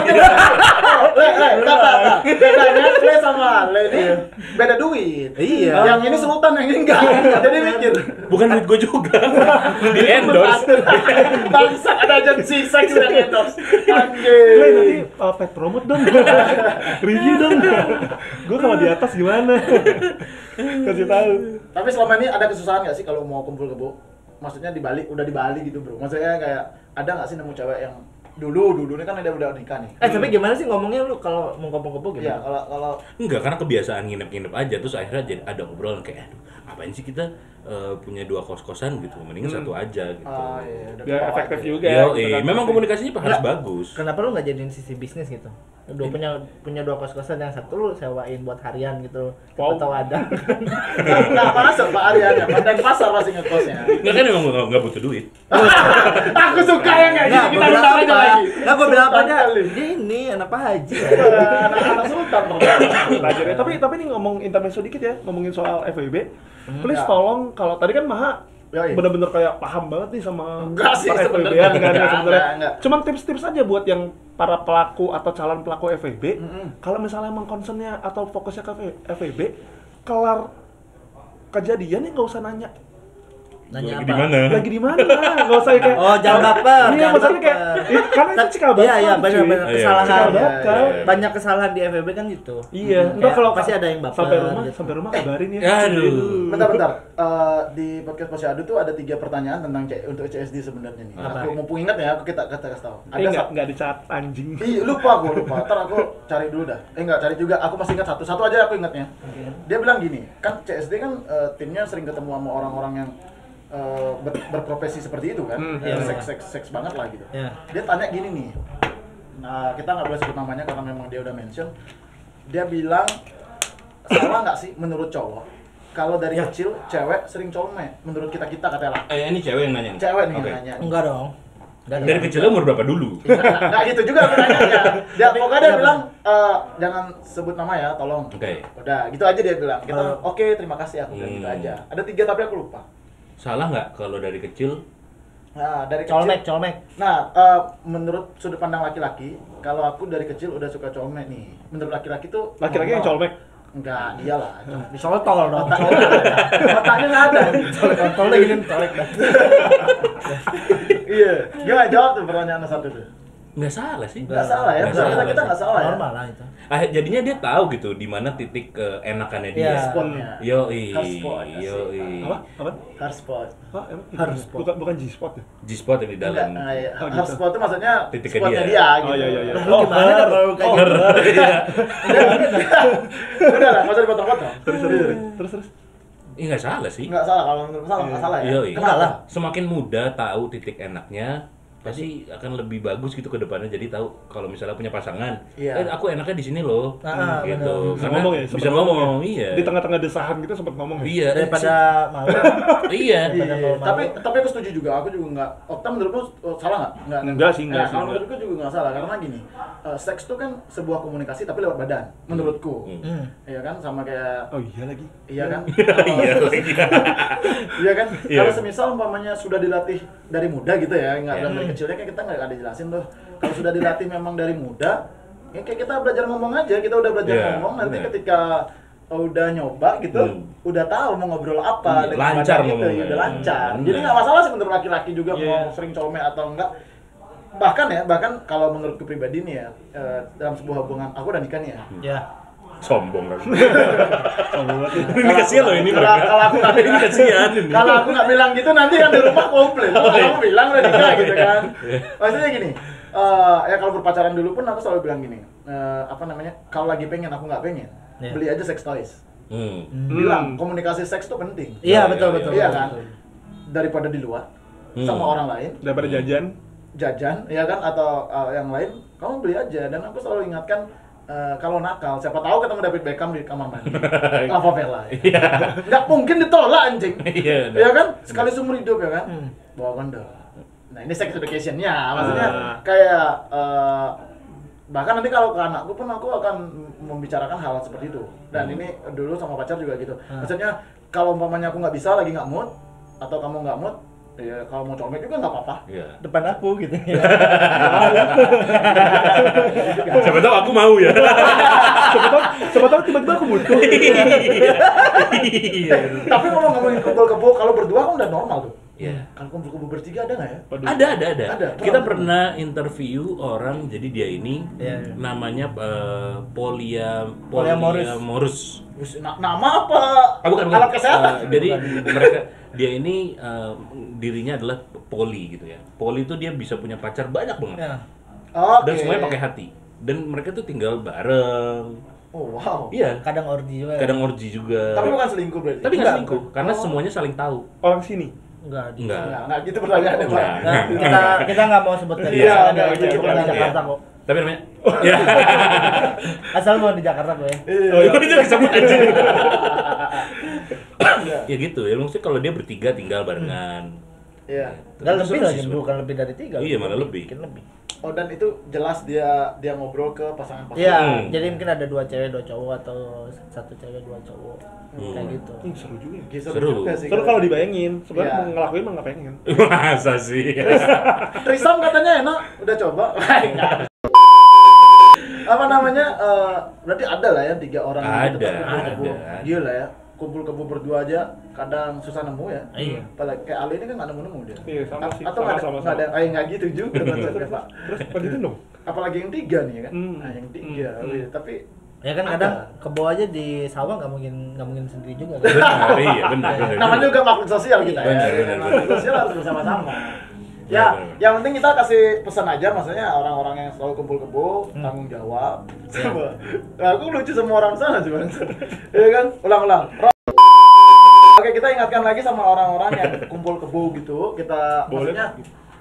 Bedanya Le sama Le ini beda duit. Iya. Yang ini sultan, yang ini enggak. Jadi mikir. Bukan duit gue juga. Di endorse. Bangsat, ada agensi seks yang endorse. Clay, nanti Anjir. pet promote dong. Review dong. Gue kalau di atas gimana? Kasih tahu. Tapi selama ini ada kesusahan nggak sih kalau mau kumpul kebo? Maksudnya di Bali, udah di Bali gitu bro. Maksudnya kayak ada nggak sih nemu cewek yang dulu ini kan udah nikah nih. Tapi gimana sih ngomongnya lu kalau mau kumpul-kumpul gitu? Iya, kalau Enggak, karena kebiasaan nginep-nginep aja, terus akhirnya jadi ada obrolan kayak aduh, apain sih kita punya 2 kos-kosan gitu, mendingan satu aja gitu. udah Biar kebawa efektif aja. juga. Memang komunikasinya harus bagus. Kenapa lu nggak jadiin sisi bisnis gitu? Punya 2 kos-kosan, yang satu lu sewain buat harian gitu. Wow. Atau ada. Nggak masuk Pak Arya, dan pasar masih ngekosnya. Enggak kan emang nggak butuh duit. Aku suka yang kayak Nggak, gini, gue kita bilang undang aja apa? lagi. Nggak, gue bilang apa Sultan aja? kali. Ini anak Pak Haji. Anak-anak sultan. Belajar ya. Tapi nih ngomong intermezzo dikit ya, ngomongin soal FWB. Please Ya. tolong, kalau tadi kan Maha Yoi. bener-bener kayak paham banget nih sama Enggak sih para sebenarnya. FWB-an kan ya sebenarnya. Enggak. Cuman tips-tips aja buat yang para pelaku atau calon pelaku FWB. Kalau misalnya emang concernnya atau fokusnya ke FWB, kelar kejadian ya nggak usah nanya Nanya Lagi apa? di mana? lagi di mana, nggak usah kayak Oh, jangan baper. iya jangan maksudnya kayak baper. karena itu cikal bakal. Iya, benar cuy. kesalahan. Cikal Iya, bakal. iya. Banyak kesalahan di FWB kan gitu. Iya, Kayak entar kalau pasti ada yang baper. gitu. sampai rumah kabarin ya. Aduh. Bentar. Di podcast Posyandu tuh ada 3 pertanyaan tentang untuk CSD sebenarnya nih. Apa? Aku mumpung ingat ya, aku kita kasih tahu. Enggak dicatat anjing. Ih, lupa. Ntar aku cari dulu dah. Enggak, cari juga. Aku masih ingat satu aja aku ingatnya. Dia bilang gini, kan CSD kan timnya sering ketemu sama orang-orang yang berprofesi seperti itu kan. Iya. Seks banget lah gitu. Iya. Dia tanya gini nih, Nah, kita nggak boleh sebut namanya karena memang dia udah mention. Dia bilang, salah nggak sih menurut cowok? Kalau dari kecil, cewek sering colmek. Menurut kita katanya lah. Ini cewek yang nanya nih? Cewek nih Oke. yang nanya. Enggak dong. Dari kecilnya umur berapa dulu? Nggak gitu juga aku nanyanya. Dia pokoknya dia bilang, jangan sebut nama ya, tolong. Oke. Udah, gitu aja dia bilang. Kita, oke, terima kasih, aku bilang gitu aja. Ada 3 tapi aku lupa. Salah nggak kalau dari kecil? Nah, dari kecil. Colmek. Nah, menurut sudut pandang laki-laki, kalau aku dari kecil udah suka colmek nih. Menurut laki-laki tuh Laki-laki yang colmek. Enggak, dialah. Coltol dong. Otaknya nggak ada. Coltolnya gini colek dah. Iya, gimana jawab tuh pertanyaan satu tuh? Nggak salah sih. Nggak salah ya, Nggak berarti salah kita sih. nggak salah ya. Normal lah itu. Jadinya dia tahu gitu di mana titik enakannya dia. Iya. Spotnya. Yoi. Hard spot, asik. Yoi. Apa? Hard spot. Hah, emang? Hard spot. Bukan G-spot ya? G-spot yang di dalam. Enggak, Oh, hard gitu. spot itu maksudnya Titiknya spotnya dia. dia Oh gitu. iya. Lu gimana dah baru kayak gitu? Iya. Udah lah, nggak usah dipotong-potong. Terus. Ih, nggak salah sih. Nggak salah, kalau menurut salah nggak salah ya. Yoi. Kenapa? Semakin muda tahu titik enaknya, pasti akan lebih bagus gitu ke depannya. Jadi tahu kalau misalnya punya pasangan, Iya. aku enaknya di sini loh. Ah, Gitu. benar. Bisa Karena ngomong ya? Bisa Sempet ngomong, iya. Di tengah-tengah desahan kita sempat ngomong ya? Iya. Daripada malu. Iya. Daripada Iya, malu. tapi aku setuju juga. Aku juga nggak. Okta menurutmu salah nggak? Enggak sih, enggak sih, Kalau enggak. menurutku juga nggak salah karena gini, seks itu kan sebuah komunikasi tapi lewat badan. Menurutku, iya kan sama kayak, Oh iya lagi. iya kan? Iya lagi. Iya kan? Iya. Kalau semisal umpamanya sudah dilatih dari muda gitu ya, nggak bilang dari kecilnya kan kita nggak ada jelasin tuh. Kalau sudah dilatih memang dari muda, ya kayak kita belajar ngomong aja. Kita udah belajar Iya, ngomong. Nanti bener. ketika udah nyoba gitu, udah tahu mau ngobrol apa, Iya, dengan lancar badan gitu, ngomongnya. ya udah lancar. Bener. Jadi nggak masalah sih menurut laki-laki juga Iya. mau sering colmek atau enggak. Bahkan kalau menurutku pribadi nih ya, dalam sebuah hubungan, aku udah nikah nih ya. Ya. Sombong kan. Sombong banget. Ini kasihan loh ini Kalau mereka. aku nggak Ini kasihan ini. kalau aku nggak bilang gitu nanti kan di rumah komplain. Oh, kamu bilang udah nikah gitu kan. Maksudnya gini, ya kalau berpacaran dulu pun aku selalu bilang gini, apa namanya? Kalau lagi pengen aku nggak pengen, Iya. beli aja sex toys. Hmm. Bilang komunikasi seks itu penting. Iya, Iya, betul iya, betul. Iya betul, kan? betul. Daripada di luar sama orang lain, Daripada jajan. jajan, ya kan atau yang lain, kamu beli aja. Dan aku selalu ingatkan. Kalau nakal, siapa tahu ketemu David Beckham di kamar mandi, lava vela. Iya. Nggak mungkin ditolak anjing. Iya. Ya kan? Sekali seumur hidup ya kan? Bawa kondom. Nah, ini sex education-nya. Maksudnya kayak bahkan nanti kalau ke anakku pun aku akan membicarakan hal seperti itu. Dan ini dulu sama pacar juga gitu. Maksudnya kalau umpamanya aku nggak bisa, lagi nggak mood atau kamu nggak mood, ya kalau mau colmek juga nggak apa-apa. Iya. Depan aku gitu. Siapa tahu aku mau ya. Siapa tahu tiba-tiba aku butuh. Iya. Tapi ngomongin kumpul kebo, kalau berdua kan udah normal tuh. Iya. Kalau kumpul kebo bertiga ada nggak ya? Waduh. Ada. Ada. Kita pernah interview orang, jadi dia ini Iya. namanya Polyamorous. polyamorous. Nama apa? Bukan. Alat kesehatan. Jadi dia ini dirinya adalah poli gitu ya. Poli itu dia bisa punya pacar banyak banget. Ya. Oke. Dan semuanya pakai hati. Dan mereka tuh tinggal bareng. Oh wow. Iya. Kadang orgi juga. Kadang orgi juga. Tapi bukan selingkuh berarti. Tapi nggak Enggak. selingkuh karena semuanya saling tahu. Orang sini. Enggak. Enggak. Nggak gitu pertanyaannya Pak. Enggak. Nah, kita nggak mau sebutkan Iya, daerah, enggak, kita gitu, di iya. Jakarta kok. Tapi namanya ya. Asal mau di Jakarta gue. Oh, itu disebut aja. Ya gitu ya, maksudnya kalau dia bertiga tinggal barengan. Iya. Enggak Terus lebih seru lagi, sih, bukan lebih dari 3. Iya, malah lebih. Mungkin lebih. Oh dan itu jelas dia ngobrol ke pasangan-pasangan. Iya, jadi mungkin ada 2 cewek, 2 cowok atau 1 cewek, 2 cowok. Kayak gitu. Ih, seru juga ya. Gitu Seru. juga sih. Seru kalau dibayangin. Sebenarnya Iya. mau ngelakuin mah nggak pengen. Masa sih? Trisam katanya enak, udah coba. Enggak. Apa namanya? Berarti ada lah ya 3 orang yang Ada, tetap kumpul-kebo. ada. Gila ya. Kumpul kebo berdua aja kadang susah nemu ya. Iya. Apalagi kayak Ali ini kan nggak nemu-nemu dia. Iya, sama sih. Atau nggak ada, Sama. nggak ada, nggak gitu juga konsepnya Pak. Terus lanjutin dong. Apalagi yang 3 nih kan. Hmm. Nah yang 3, tapi Ya kan Ada. kadang kebo aja di sawah nggak mungkin sendiri juga. Benar, iya benar. namanya juga makhluk sosial kita ya. Benar. Makhluk sosial harus bersama-sama. Ya, Benar. yang penting kita kasih pesan aja, maksudnya orang-orang yang selalu kumpul kebo tanggung jawab. Nah, aku lucu sama orang sana sih bang. Iya kan, ulang-ulang. Oke, kita ingatkan lagi sama orang-orang yang kumpul kebo gitu. Kita Boleh. maksudnya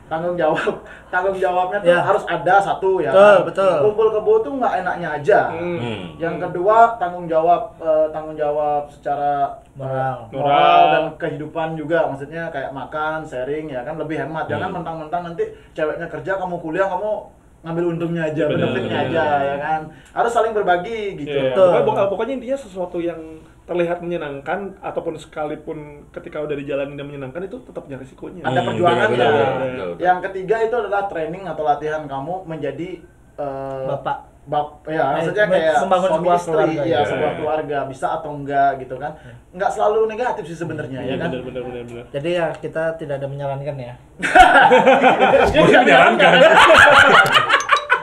tanggung jawabnya tuh Ya. harus ada satu ya. Betul, kan? betul. Kumpul kebo tuh nggak enaknya aja. Yang kedua tanggung jawab secara Moral. dan kehidupan juga, maksudnya kayak makan, sharing ya kan, lebih hemat. Jangan mentang-mentang nanti ceweknya kerja, kamu kuliah, kamu ngambil untungnya aja, benefitnya aja ya kan. Harus saling berbagi gitu. Iya, Betul. pokoknya intinya sesuatu yang terlihat menyenangkan ataupun sekalipun ketika udah dijalani dan menyenangkan itu tetap punya risikonya. Ada perjuangannya. benar. Yang ketiga itu adalah training atau latihan kamu menjadi Bapak. Ya, maksudnya kayak membangun suami sebuah istri, keluarga, ya, ya. sebuah keluarga, bisa atau enggak gitu kan. Enggak selalu negatif sih sebenarnya ya kan. Benar. Jadi ya kita tidak ada menyarankan ya. Gue sih menyarankan.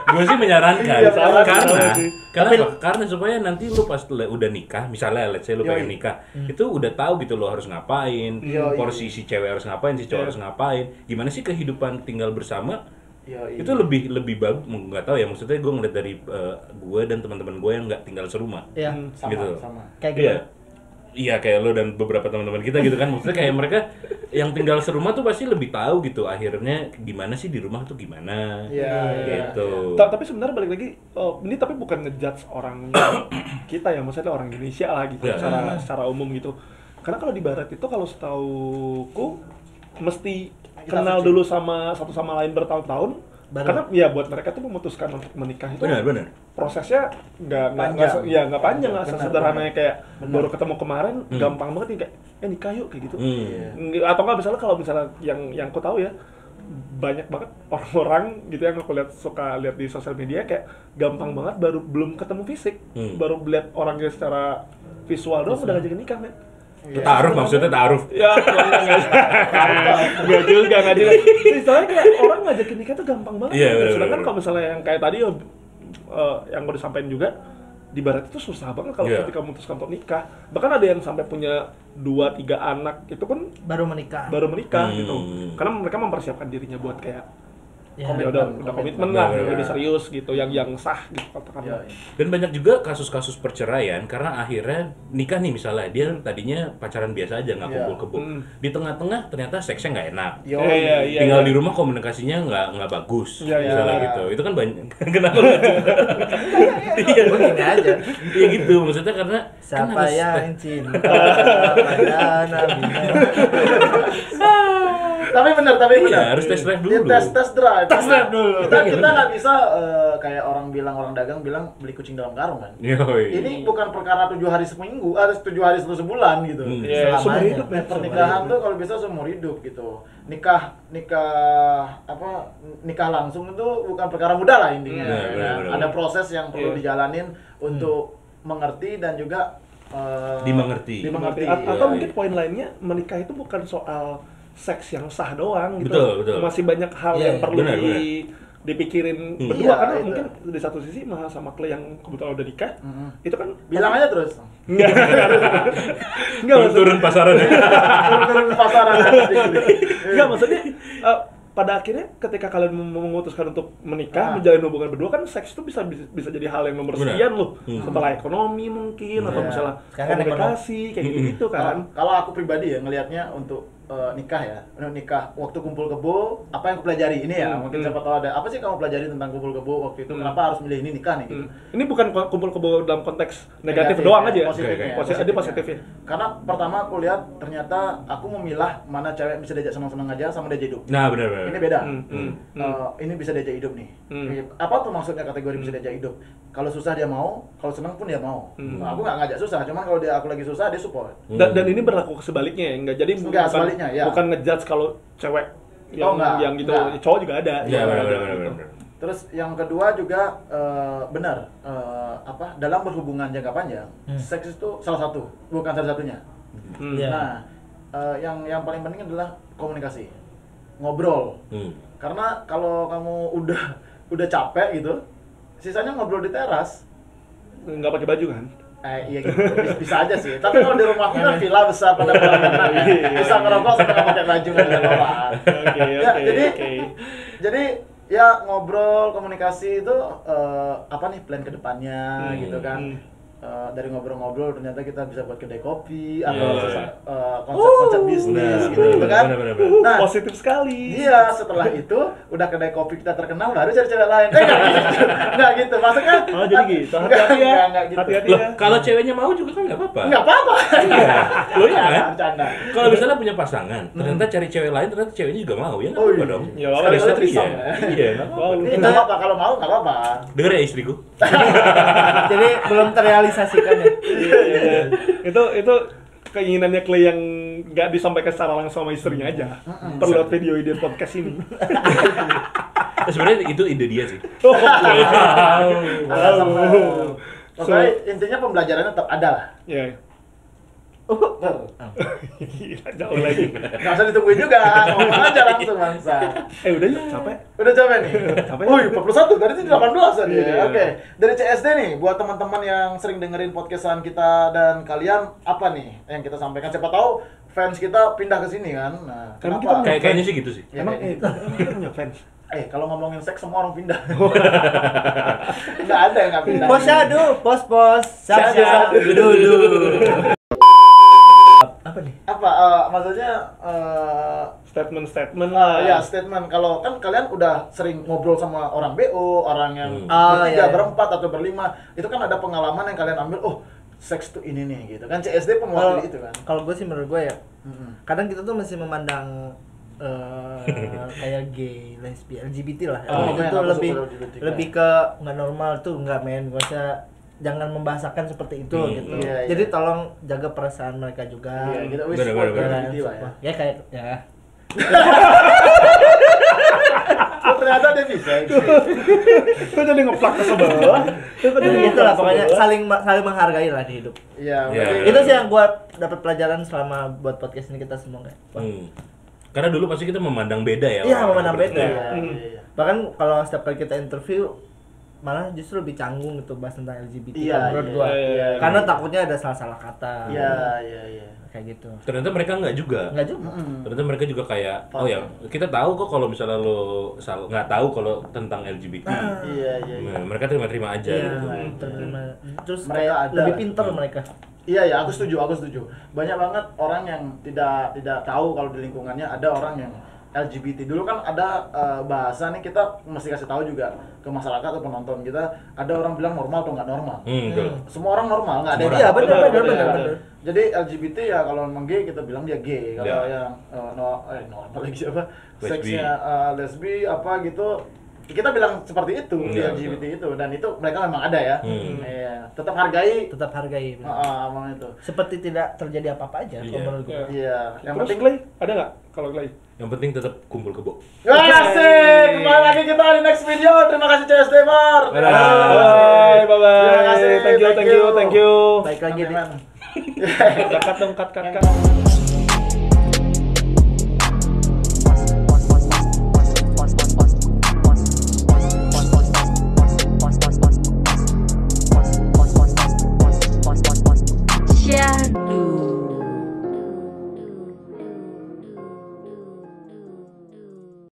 Gue sih menyarankan Iya, sama karena sih. karena supaya nanti lu pas udah nikah, misalnya let's say lu pengen nikah, itu udah tahu gitu lo harus ngapain, porsi si cewek harus ngapain, si cowok harus ngapain, gimana sih kehidupan tinggal bersama. Itu lebih bagus, nggak tahu ya, maksudnya gue ngeliat dari gue dan teman-teman gue yang nggak tinggal serumah Iya. gitu. Sama. Kayak Iya. gitu. Iya kayak lo dan beberapa teman-teman kita gitu kan, maksudnya kayak mereka yang tinggal serumah tuh pasti lebih tahu gitu akhirnya gimana sih di rumah tuh gimana gitu. Tapi sebenarnya balik lagi, ini tapi bukan ngejudge orang kita ya, maksudnya orang Indonesia lah gitu, Ya. secara umum gitu. Karena kalau di Barat itu kalau setauku mesti kenal dulu sama satu sama lain bertahun-tahun. Baru. Karena ya buat mereka tuh memutuskan untuk menikah itu Benar. prosesnya nggak panjang, nggak sesederhana kayak baru ketemu kemarin gampang banget nih kayak nikah yuk kayak gitu. Atau nggak misalnya kalau misalnya yang aku tahu ya, banyak banget orang-orang gitu yang aku suka lihat di sosial media kayak gampang banget baru belum ketemu fisik, baru lihat orangnya secara visual doang udah ngajakin nikah, men. Taruh maksudnya taruh. Ya, nggak juga. Misalnya kayak orang ngajakin nikah tuh gampang banget. Iya, bener, Sedangkan bener. kalau misalnya yang kayak tadi yang mau disampaikan juga, di Barat itu susah banget kalau Iya. ketika memutuskan untuk nikah. Bahkan ada yang sampai punya 2-3 anak itu pun Baru menikah. baru menikah gitu. Karena mereka mempersiapkan dirinya buat kayak Ya. udah komitmen Bener, lah, bener. lebih serius gitu, yang sah gitu katakanlah. Dan banyak juga kasus-kasus perceraian karena akhirnya nikah nih misalnya dia tadinya pacaran biasa aja nggak kumpul kebo. Di tengah-tengah ternyata seksnya nggak enak. Iya, Tinggal di rumah komunikasinya nggak bagus, Iya, misalnya iya. gitu. Itu kan banyak. Kenapa? Iya, Begini aja. iya gitu. Maksudnya karena kan Siapa harus- yang cinta pada nabinya? Tapi benar. Iya, harus test drive dulu. Tes drive. drive dulu. Kita nggak bisa kayak orang dagang bilang beli kucing dalam karung kan. Yoi. Ini bukan perkara 7 hari seminggu, harus 7 hari sebulan gitu. Iya, seumur Selamanya. hidup, men. Pernikahan tuh kalau bisa seumur hidup gitu. Nikah langsung itu bukan perkara mudah lah intinya. Benar. Ada proses yang perlu Iya. dijalanin untuk mengerti dan juga Dimengerti. Atau Iya, mungkin iya. poin lainnya, menikah itu bukan soal seks yang sah doang gitu. Betul. Masih banyak hal Iya, yang perlu benar. dipikirin berdua, Iya, karena itu. mungkin di satu sisi Maha sama Clay yang kebetulan udah nikah, itu kan bilang aja terus. enggak Turun pasaran ya. Turun pasaran. enggak maksudnya pada akhirnya ketika kalian memutuskan untuk menikah, menjalin hubungan berdua, kan seks itu bisa jadi hal yang nomor Benar. sekian loh. Setelah ekonomi mungkin, atau Iya. misalnya Sekarang kan komunikasi kayak gitu kan. Kalau aku pribadi ya ngelihatnya untuk nikah ya, nikah waktu kumpul kebo, apa yang aku pelajari ini ya, mungkin siapa tahu ada apa sih kamu pelajari tentang kumpul kebo waktu itu, kenapa harus milih ini nikah nih gitu. Ini bukan kumpul kebo dalam konteks negatif doang aja. Positifnya, Ada positifnya. Karena pertama aku lihat ternyata aku memilah mana cewek bisa diajak senang-senang aja sama diajak hidup. Nah, benar. Ini beda. Hmm. Ini bisa diajak hidup nih. Apa tuh maksudnya kategori bisa diajak hidup? Kalau susah dia mau, kalau senang pun dia mau. Nah, aku nggak ngajak susah, cuman kalau aku lagi susah dia support. Dan ini berlaku sebaliknya ya, enggak jadi Enggak, sebaliknya, ya. bukan ngejudge kalau cewek enggak, yang gitu, enggak. cowok juga ada. Iya, Cowok benar. ada gitu. Terus yang kedua juga benar dalam berhubungan jangka panjang, seks itu salah satu, bukan salah satunya. Iya. Nah, yang paling penting adalah komunikasi, ngobrol. Karena kalau kamu udah capek gitu, sisanya ngobrol di teras. Nggak pakai baju kan? Iya gitu, bisa aja sih. Tapi kalau di rumahku kan villa besar pada kolam bisa ngerokok sampai nggak pakai baju nggak ada orang. Ya, jadi ya ngobrol, komunikasi itu apa nih plan kedepannya gitu kan. Dari ngobrol-ngobrol ternyata kita bisa buat kedai kopi atau konsep-konsep bisnis Benar, gitu kan. benar. Nah, Positif sekali. iya, setelah itu udah kedai kopi kita terkenal baru cari cewek lain. Enggak gitu. Maksudnya Oh, jadi gitu. Hati-hati ya. Enggak gitu. Hati-hati Loh, ya. kalau ceweknya mau juga kan nggak apa-apa. Enggak apa-apa. Iya. Lo ya kan? Bercanda. Kalau misalnya punya pasangan, ternyata cari cewek lain, ternyata ceweknya juga mau, ya nggak Oh, apa-apa iya. dong. Ya, Sekali sekali-sekali sekali threesome, ya. ya. Iya, nggak apa-apa. Ini enggak apa-apa kalau mau enggak apa-apa. Dengar ya istriku. Jadi belum terrealisasikan ya. Iya. Itu keinginannya Clay yang nggak disampaikan secara langsung sama istrinya aja. Perlu video ide podcast ini. Sebenarnya itu ide dia sih. Pokoknya intinya pembelajarannya tetap ada lah. Ya. Gila, jauh lagi. Nggak usah ditungguin juga, ngomong aja langsung bangsa. Udah yuk, capek. Udah capek nih? Capek. Wih, 41, tadi itu 18 tadi Iya. ya. Oke, dari CSD nih, buat teman-teman yang sering dengerin podcastan kita dan kalian, apa nih yang kita sampaikan? Siapa tahu fans kita pindah ke sini kan. Nah, Karena kenapa? kita Kayaknya sih gitu sih. Ya, Emang kayak gitu. kita punya fans. Kalau ngomongin seks semua orang pindah. Nggak ada yang nggak pindah. Pos syahdu, pos. Syahdu. Dudu. Apa nih? Apa? Maksudnya Statement lah. ya statement kalau kan kalian udah sering ngobrol sama orang BO, orang yang Oh, bertiga, iya. berempat atau berlima, itu kan ada pengalaman yang kalian ambil. Oh, seks tuh ini nih gitu kan. CSD Kalau mewakili itu kan. kalau gue sih menurut gue ya, Mm-mm. kadang kita tuh masih memandang kayak gay, lesbi, LGBT lah. Oh, Itu men, tuh aku lebih suka LGBT, lebih ke nggak normal tuh, nggak men. Gak usah, jangan membahasakan seperti itu gitu. Iya, iya. Jadi tolong jaga perasaan mereka juga. Iya, kita wis Bener, support bener, Ya, LGBT lah ya. ya kayak ya. Oh, ternyata dia bisa. Kok jadi ngeplak ke sebelah? Kok jadi Gitu lah, ngeplak ke pokoknya sebelah? saling menghargai lah di hidup. Iya, Iya. berarti- Itu sih yang gua dapat pelajaran selama buat podcast ini, kita semua kayak. wah. Karena dulu pasti kita memandang beda ya. Iya, orang-orang memandang beda. berbeda. Iya, iya. Bahkan kalau setiap kali kita interview malah justru lebih canggung gitu bahas tentang LGBT Iya, kalau menurut iya, gua. iya, Karena takutnya ada salah-salah kata. Iya, iya, iya. Kayak gitu. Ternyata mereka nggak juga. Enggak juga. Ternyata mereka juga kayak, oh ya, kita tahu kok kalau misalnya lo nggak tahu kalau tentang LGBT. Iya, iya, iya. Nah, mereka terima-terima aja Iya, gitu. terima. Terus Mereka kayak ada lebih lah. pintar mereka. Iya ya, aku setuju. Banyak banget orang yang tidak tahu kalau di lingkungannya ada orang yang LGBT. Dulu kan ada bahasa nih, kita mesti kasih tahu juga ke masyarakat atau penonton kita, ada orang bilang normal atau nggak normal. Betul. Semua orang normal, nggak ada yang Iya, benar. Iya. Jadi LGBT ya kalau memang gay kita bilang dia gay. Kalau Ya. yang normal lagi siapa? Lesbi. Seksnya lesbi apa gitu. Kita bilang seperti itu di Iya, LGBT itu, dan itu mereka memang ada ya. Iya, tetap hargai. Tetap hargai. benar. Emang itu. Seperti tidak terjadi apa-apa aja Iya. kalau menurut gua. Iya, yang Terus penting Clay, ada nggak kalau Clay? Yang penting tetap kumpul kebo. asik. Kembali lagi kita di next video. Terima kasih CSD Mar. Dadah. Bye. Terima kasih. Thank you. Baik lagi Oke, nih. man. Cut dong, cut.